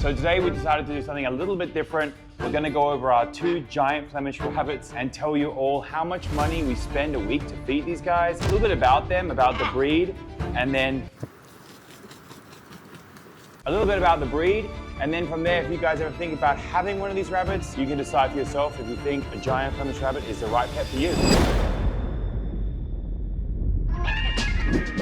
So today we decided to do something a little bit different. We're gonna go over our 2 giant Flemish rabbits and tell you all how much money we spend a week to feed these guys, a little bit about them, about the breed, and then a little bit about the breed. And then from there, if you guys ever think about having one of these rabbits, you can decide for yourself if you think a giant Flemish rabbit is the right pet for you.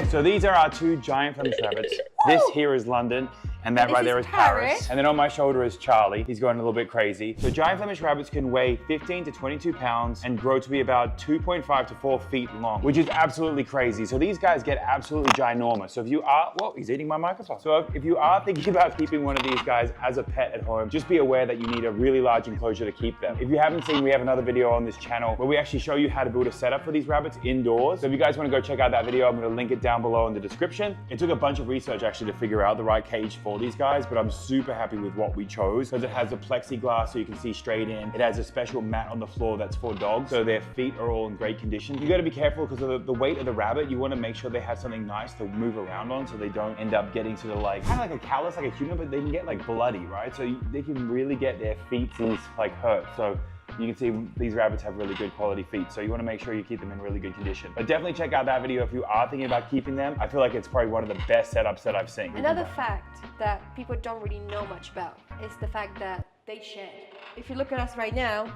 So these are our 2 giant Flemish rabbits. This here is London, and that right there is Paris. And then on my shoulder is Charlie. He's going a little bit crazy. So giant Flemish rabbits can weigh 15 to 22 pounds and grow to be about 2.5 to 4 feet long, which is absolutely crazy. So these guys get absolutely ginormous. So if you are, whoa, he's eating my microphone. So if you are thinking about keeping one of these guys as a pet at home, just be aware that you need a really large enclosure to keep them. If you haven't seen, we have another video on this channel where we actually show you how to build a setup for these rabbits indoors. So if you guys want to go check out that video, I'm going to link it down below in the description. It took a bunch of research actually to figure out the right cage for these guys, but I'm super happy with what we chose because it has a plexiglass so you can see straight in. It has a special mat on the floor that's for dogs, so their feet are all in great condition. You got to be careful because of the weight of the rabbit. You want to make sure they have something nice to move around on so they don't end up getting sort of like, kind of like a callus like a human, but they can get like bloody, right? So they can really get their feet like hurt. So you can see these rabbits have really good quality feet, so you want to make sure you keep them in really good condition. But definitely check out that video if you are thinking about keeping them. I feel like it's probably one of the best setups that I've seen. Another fact that people don't really know much about is the fact that they shed. If you look at us right now,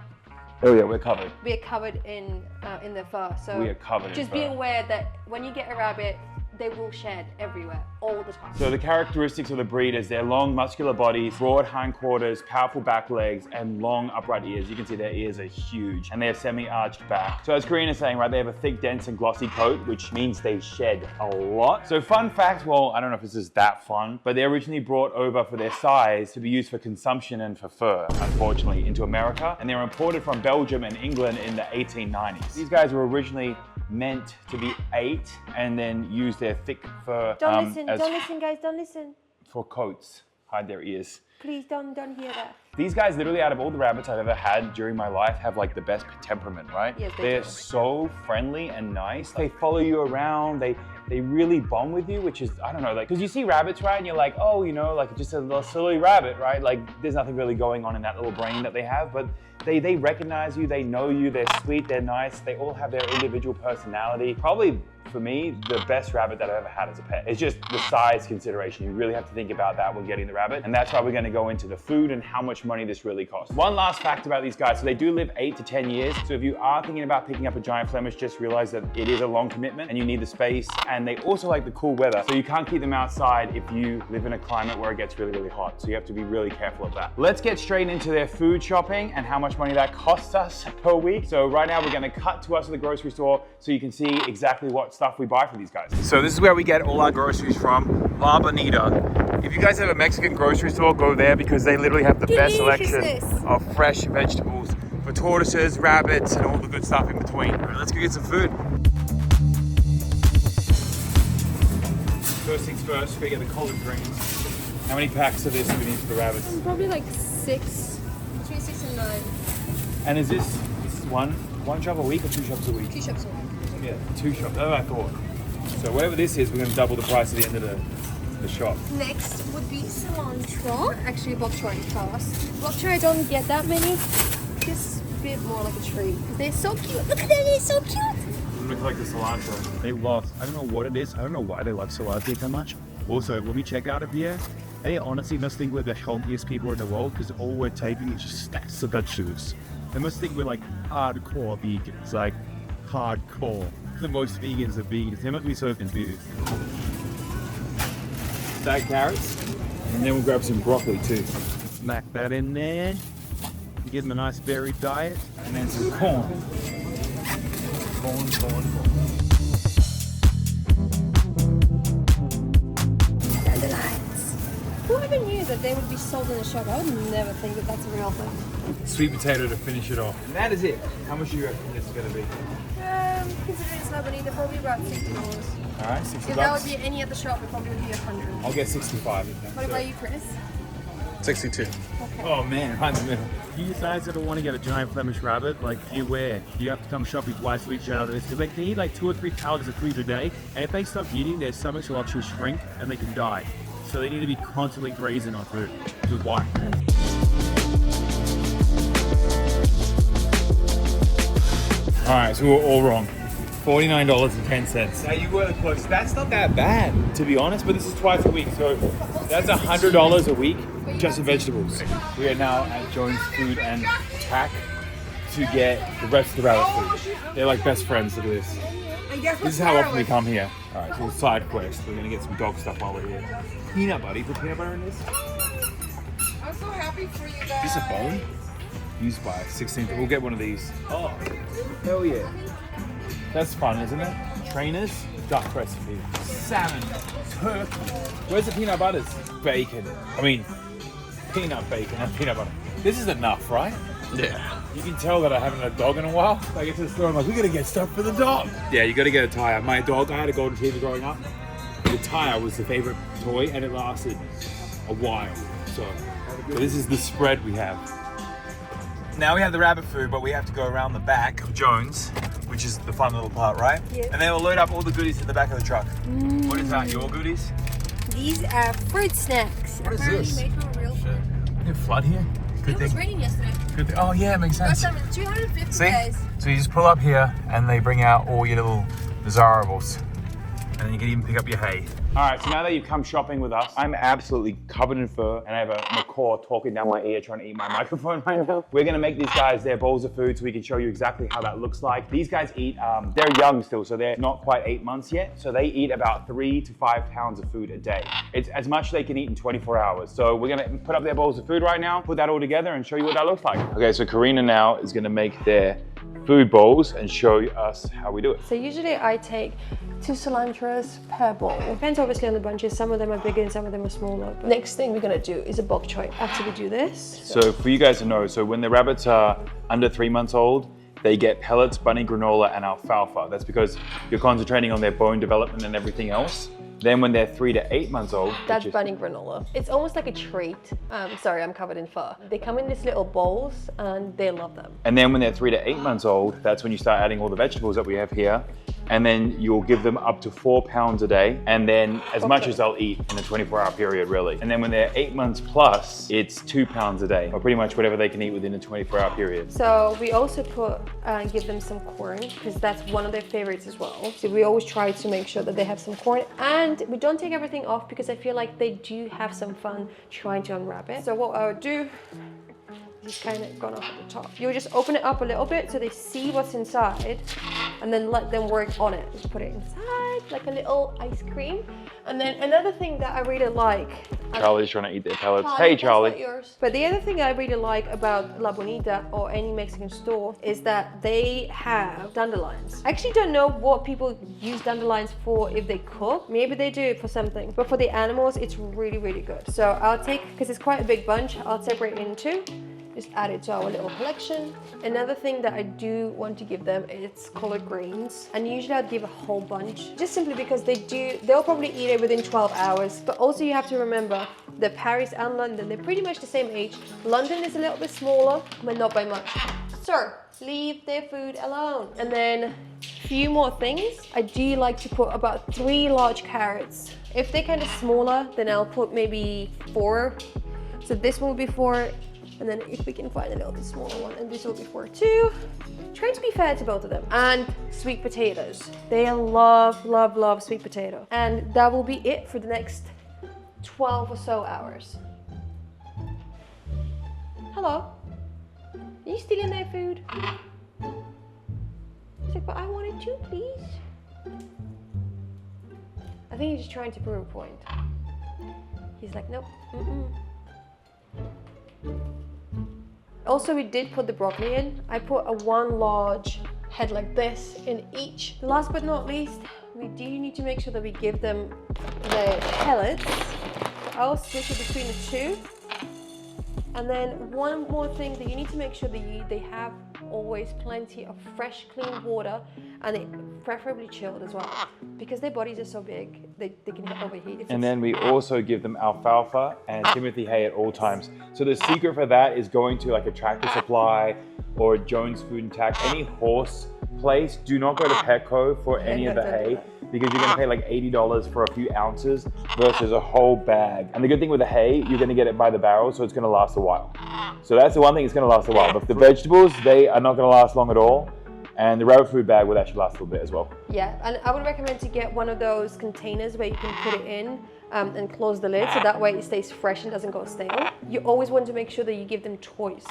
oh yeah, we're covered. We're covered in the fur. So we are covered just be aware that when you get a rabbit, they will shed everywhere, all the time. So the characteristics of the breed is their long muscular bodies, broad hindquarters, powerful back legs, and long upright ears. You can see their ears are huge, and they have semi-arched back. So as Karina's saying, right, they have a thick, dense, and glossy coat, which means they shed a lot. So fun fact, well, I don't know if this is that fun, but they're originally brought over for their size to be used for consumption and for fur, unfortunately, into America. And they were imported from Belgium and England in the 1890s. These guys were originally meant to be ate and then use their thick fur. Don't listen, guys, don't listen. For coats, hide their ears. Please don't hear that. These guys, literally out of all the rabbits I've ever had during my life, have like the best temperament, right? Yes, they're so friendly and nice. They follow you around. They really bond with you, which is, I don't know, like, because you see rabbits, right? And you're like, oh, you know, like just a little silly rabbit, right? Like there's nothing really going on in that little brain that they have, but they recognize you, they know you, they're sweet, they're nice, they all have their individual personality. Probably, for me, the best rabbit that I've ever had as a pet. It's just the size consideration. You really have to think about that when getting the rabbit. And that's why we're gonna go into the food and how much money this really costs. One last fact about these guys. So they do live 8 to 10 years. So if you are thinking about picking up a giant Flemish, just realize that it is a long commitment and you need the space. And they also like the cool weather. So you can't keep them outside if you live in a climate where it gets really, really hot. So you have to be really careful of that. Let's get straight into their food shopping and how much money that costs us per week. So right now we're gonna cut to us at the grocery store so you can see exactly what stuff we buy for these guys. So this is where we get all our groceries from, La Bonita. If you guys have a Mexican grocery store, go there because they literally have the best selection of fresh vegetables for tortoises, rabbits, and all the good stuff in between. All right, let's go get some food. First things first, we get the collard greens. How many packs of this do we need for the rabbits? Probably like 6, between 6 and 9. And is this one shop a week or 2 shops a week? 2 shops a week. Yeah, 2 shops, that's what I thought. So whatever this is, we're going to double the price at the end of the shop. Next would be cilantro. Actually, bok choy first. Bok choy I don't get that many. This a bit more like a tree. They're so cute. Look at them, they're so cute. Look like the cilantro. They love, I don't know what it is. I don't know why they love cilantro so much. Also, when we check out of here, they honestly must think we're the healthiest people in the world because all we're taking is just stacks of vegetables. They must think we're like hardcore vegans, like hardcore. The most vegans are vegans. They must be so confused. Stack carrots, and then we'll grab some broccoli too. Smack that in there. Give them a nice varied diet, and then some corn. Corn. Dandelions. Whoever knew that they would be sold in a shop? I would never think that that's a real thing. Sweet potato to finish it off. And that is it. How much do you reckon this is going to be? Considering it's Lebanese, probably about $60. Alright, 60 If that would be any other shop, it probably would be 100. I'll get 65. What about you, Chris? 62. Okay. Oh man, right in the middle. You guys ever want to get a giant Flemish rabbit, like beware. You have to come shopping twice a week out of this. Because they eat like 2 or 3 pounds of food a day, and if they stop eating, their stomachs will actually shrink and they can die. so they need to be constantly grazing on food, which is why. All right, so we were all wrong. $49.10. Now you were close. That's not that bad, to be honest, but this is twice a week, so that's $100 a week just in vegetables. We are now at Jones Food and Tack to get the rest of the rabbit food. They're like best friends. Look at this. This is how often we come here. All right, so a side quest. We're gonna get some dog stuff while we're here. Peanut butter. You put peanut butter in this? I'm so happy for you guys. Is this a bone? Used by 16th. We'll get one of these. Oh, hell yeah. That's fun, isn't it? Trainers, duck recipe, salmon, turkey. Where's the peanut butters? Bacon. I mean, peanut bacon and peanut butter. This is enough, right? Yeah. You can tell that I haven't had a dog in a while. I get to the store, I'm like, we gotta get stuff for the dog. Yeah, you gotta get a tire. My dog, I had a golden retriever growing up. The tire was the favorite toy, and it lasted a while. So this is the spread we have. Now we have the rabbit food, but we have to go around the back of Jones, which is the fun little part, right? Yeah. And then we'll load up all the goodies in the back of the truck. What is that, your goodies? These are fruit snacks. What is Apparently this? made from real fruit. You flood here? Good It was thing. raining yesterday. Good thing. Oh yeah, it makes Got sense. some in 250 See? days. So you just pull up here and they bring out all your little desirables. And then you can even pick up your hay. All right, so now that you've come shopping with us, I'm absolutely covered in fur, and I have a macaw talking down my ear trying to eat my microphone right now. We're gonna make these guys their bowls of food so we can show you exactly how that looks like. These guys eat, they're young still, so they're not quite 8 months yet, so they eat about 3 to 5 pounds of food a day. It's as much as they can eat in 24 hours. So we're gonna put up their bowls of food right now, put that all together, and show you what that looks like. Okay, so Karina now is gonna make their food bowls and show us how we do it. So usually I take 2 cilantros per bowl. Depends obviously on the bunches. Some of them are bigger and some of them are smaller. But next thing we're gonna do is a bok choy after we do this. So for you guys to know, so when the rabbits are under 3 months old, they get pellets, bunny granola, and alfalfa. That's because you're concentrating on their bone development and everything else. Then when they're 3 to 8 months old, That's bunny granola. It's almost like a treat. Sorry, I'm covered in fur. They come in these little bowls and they love them. and then when they're 3 to 8 months old, that's when you start adding all the vegetables that we have here. And then you'll give them up to 4 pounds a day, and then as much as they'll eat in a 24-hour period, really. And then when they're 8 months plus, it's 2 pounds a day, or pretty much whatever they can eat within a 24-hour period. So we also give them some corn because that's one of their favorites as well. So we always try to make sure that they have some corn, and we don't take everything off because I feel like they do have some fun trying to unwrap it. So what I would do, just kind of gone off at the top. You'll just open it up a little bit so they see what's inside, and then let them work on it. Just put it inside like a little ice cream. And then another thing that I really like. Charlie's trying to eat their pellets. Charlie, Hey, that's Charlie. not yours. But the other thing I really like about La Bonita or any Mexican store is that they have dandelions. I actually don't know what people use dandelions for if they cook. Maybe they do it for something. But for the animals, it's really, really good. So I'll take, because it's quite a big bunch, I'll separate it in 2. Just add it to our little collection. Another thing that I do want to give them is collard greens. And usually I'd give a whole bunch, just simply because they'll probably eat it within 12 hours. But also you have to remember that Paris and London, they're pretty much the same age. London is a little bit smaller, but not by much. So leave their food alone. And then a few more things. I do like to put about 3 large carrots. If they're kind of smaller, then I'll put maybe 4. So this one will be 4. And then if we can find a little bit smaller one, and this will be 4 too. Trying to be fair to both of them. And sweet potatoes. They love, love, love sweet potato. And that will be it for the next 12 or so hours. Hello? Are you stealing their food? He's like, but I want it too, please. I think he's just trying to prove a point. He's like, nope, Also, we did put the broccoli in. I put a 1 large head like this in each. Last but not least, we do need to make sure that we give them the pellets. So I'll switch it between the 2. And then one more thing that you need to make sure that they have always plenty of fresh, clean water, and it preferably chilled as well, because their bodies are so big, they can overheat. And then we also give them alfalfa and Timothy hay at all times. So the secret for that is going to like a Tractor Supply or Jones Food and Tack, any horse place. Do not go to Petco for any of the hay. because you're gonna pay like $80 for a few ounces versus a whole bag. And the good thing with the hay, you're gonna get it by the barrel, so it's gonna last a while. So that's the one thing, it's gonna last a while. But the vegetables, they are not gonna last long at all. And the rabbit food bag would actually last a little bit as well. Yeah, and I would recommend to get one of those containers where you can put it in and close the lid, so that way it stays fresh and doesn't go stale. You always want to make sure that you give them choice.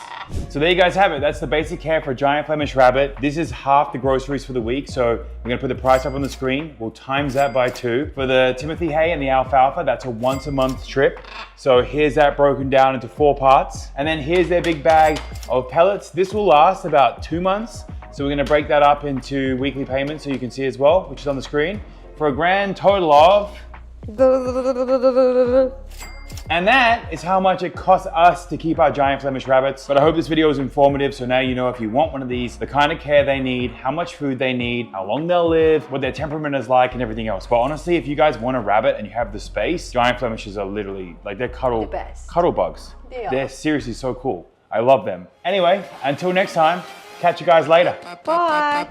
So there you guys have it. That's the basic care for a giant Flemish rabbit. This is half the groceries for the week. So we're gonna put the price up on the screen. We'll times that by 2. For the Timothy hay and the alfalfa, that's a once a month trip. So here's that broken down into 4 parts. And then here's their big bag of pellets. This will last about 2 months. So we're gonna break that up into weekly payments so you can see as well, which is on the screen, for a grand total of... And that is how much it costs us to keep our giant Flemish rabbits. But I hope this video was informative, so now you know if you want one of these, the kind of care they need, how much food they need, how long they'll live, what their temperament is like, and everything else. But honestly, if you guys want a rabbit and you have the space, giant Flemishes are literally, like, they're cuddle bugs. They're seriously so cool. I love them. Anyway, until next time, catch you guys later. Bye.